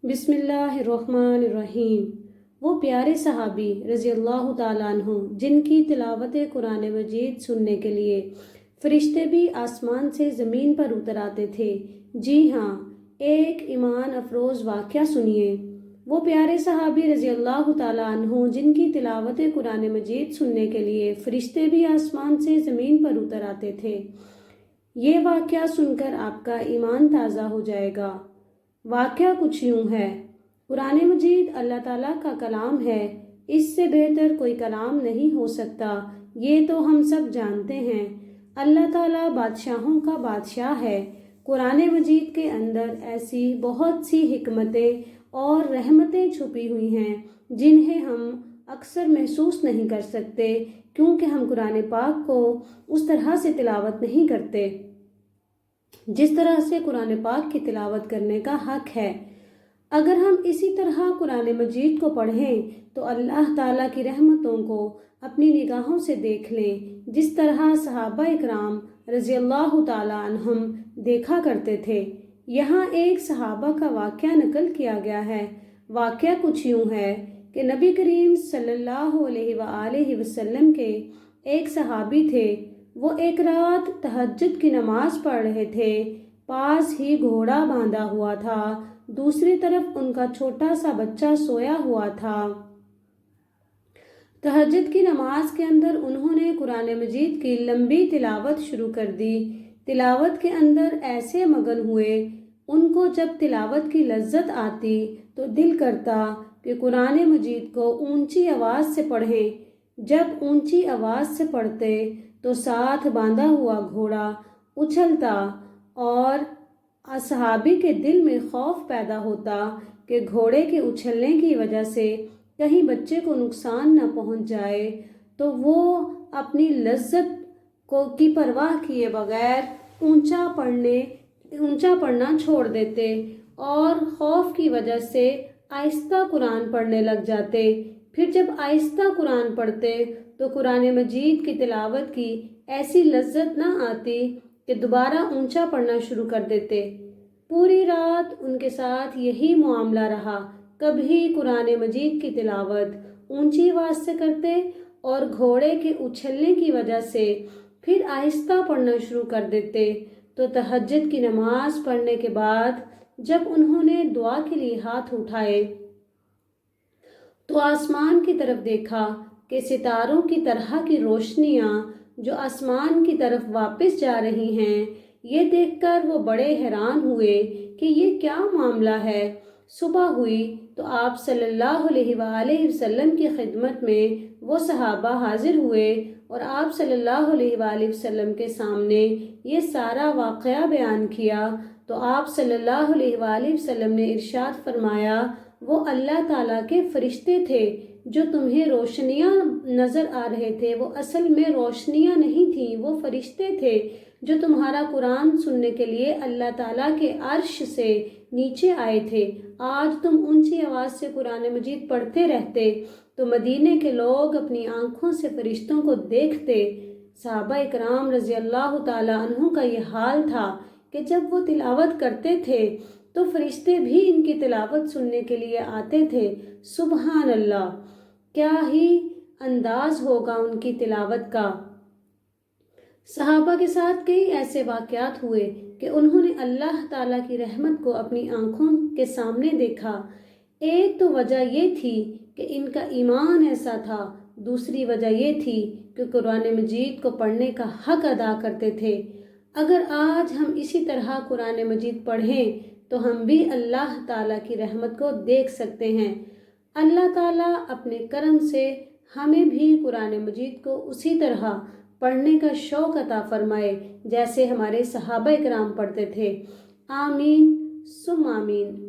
बिस्मिल्लाहिर्रहमानिर्रहीम। वो प्यारे सहाबी रज़ी अल्लाह ताला अन्हु जिनकी तिलावत कुरान मजीद सुनने के लिए फरिश्ते भी आसमान से ज़मीन पर उतर आते थे। जी हाँ, एक ईमान अफरोज़ वाक़या सुनिए। वो प्यारे सहाबी रज़ी अल्लाह ताला अन्हु जिनकी तिलावत कुरान मजीद सुनने के लिए फरिश्ते भी आसमान से ज़मीन पर उतर आते थे। ये वाक़या सुनकर आपका ईमान ताज़ा हो जाएगा। वाक़या कुछ यूँ है, कुरान मजीद अल्लाह ताला का कलाम है, इससे बेहतर कोई कलाम नहीं हो सकता, ये तो हम सब जानते हैं। अल्लाह ताला बादशाहों का बादशाह है। कुरान मजीद के अंदर ऐसी बहुत सी हिकमतें और रहमतें छुपी हुई हैं जिन्हें हम अक्सर महसूस नहीं कर सकते, क्योंकि हम कुरान पाक को उस तरह से तिलावत नहीं करते जिस तरह से कुरान पाक की तिलावत करने का हक है। अगर हम इसी तरह कुरान मजीद को पढ़ें तो अल्लाह ताला की रहमतों को अपनी निगाहों से देख लें, जिस तरह सहाबा इकराम रज़ी अल्लाह ताला अन्हुम देखा करते थे। यहाँ एक सहाबा का वाक़या नकल किया गया है। वाक़या कुछ यूँ है कि नबी करीम सल्लल्लाहु अलैहि वसल्लम के एक सहाबी थे। वो एक रात तहज्जुद की नमाज पढ़ रहे थे। पास ही घोड़ा बांधा हुआ था, दूसरी तरफ उनका छोटा सा बच्चा सोया हुआ था। तहज्जुद की नमाज के अंदर उन्होंने कुरान मजीद की लंबी तिलावत शुरू कर दी। तिलावत के अंदर ऐसे मगन हुए, उनको जब तिलावत की लज्जत आती तो दिल करता कि कुरान मजीद को ऊंची आवाज़ से पढ़ें। जब ऊंची आवाज़ से पढ़ते तो साथ बांधा हुआ घोड़ा उछलता और असहाबी के दिल में खौफ पैदा होता कि घोड़े के उछलने की वजह से कहीं बच्चे को नुकसान न पहुंच जाए। तो वो अपनी लज्जत को की परवाह किए बगैर ऊंचा पढ़ना छोड़ देते और खौफ की वजह से आहिस्ता कुरान पढ़ने लग जाते। फिर जब आहिस्ता कुरान पढ़ते तो कुरान मजीद की तिलावत की ऐसी लज्जत न आती कि दोबारा ऊंचा पढ़ना शुरू कर देते। पूरी रात उनके साथ यही मामला रहा। कभी कुरान मजीद की तिलावत ऊंची आवाज़ से करते और घोड़े के उछलने की वजह से फिर आहिस्ता पढ़ना शुरू कर देते। तो तहज्जुद की नमाज पढ़ने के बाद जब उन्होंने दुआ के लिए हाथ उठाए तो आसमान की तरफ देखा कि सितारों की तरह की रोशनियाँ जो आसमान की तरफ वापस जा रही हैं। ये देखकर वो बड़े हैरान हुए कि ये क्या मामला है। सुबह हुई तो आप सल्लल्लाहु अलैहि वसल्लम की खिदमत में वो सहाबा हाजिर हुए और आप सल्लल्लाहु अलैहि वसल्लम के सामने ये सारा वाक़या बयान किया। तो आप सल्लल्लाहु अलैहि वसल्लम ने इरशाद फरमाया, वो अल्लाह ताला के फरिश्ते थे जो तुम्हें रोशनियाँ नज़र आ रहे थे, वो असल में रोशनियाँ नहीं थीं, वो फरिश्ते थे जो तुम्हारा कुरान सुनने के लिए अल्लाह ताला के अर्श से नीचे आए थे। आज तुम ऊंची आवाज़ से कुरान मजीद पढ़ते रहते तो मदीने के लोग अपनी आँखों से फरिश्तों को देखते। सहाबा इकराम रज़ी अल्लाह ताला अन्हु का ये हाल था कि जब वो तिलावत करते थे तो फरिश्ते भी इनकी तिलावत सुनने के लिए आते थे। सुबहान अल्लाह, क्या ही अंदाज होगा उनकी तिलावत का। सहाबा के साथ कई ऐसे वाक़यात हुए कि उन्होंने अल्लाह ताला की रहमत को अपनी आँखों के सामने देखा। एक तो वजह ये थी कि इनका ईमान ऐसा था, दूसरी वजह ये थी कि कुरान मजीद को पढ़ने का हक अदा करते थे। अगर आज हम इसी तरह कुरान मजीद पढ़ें तो हम भी अल्लाह ताला की रहमत को देख सकते हैं। अल्लाह ताला अपने करम से हमें भी कुरान मजीद को उसी तरह पढ़ने का शौक़ अता फरमाए जैसे हमारे सहाबा इकराम पढ़ते थे। आमीन सुम आमीन।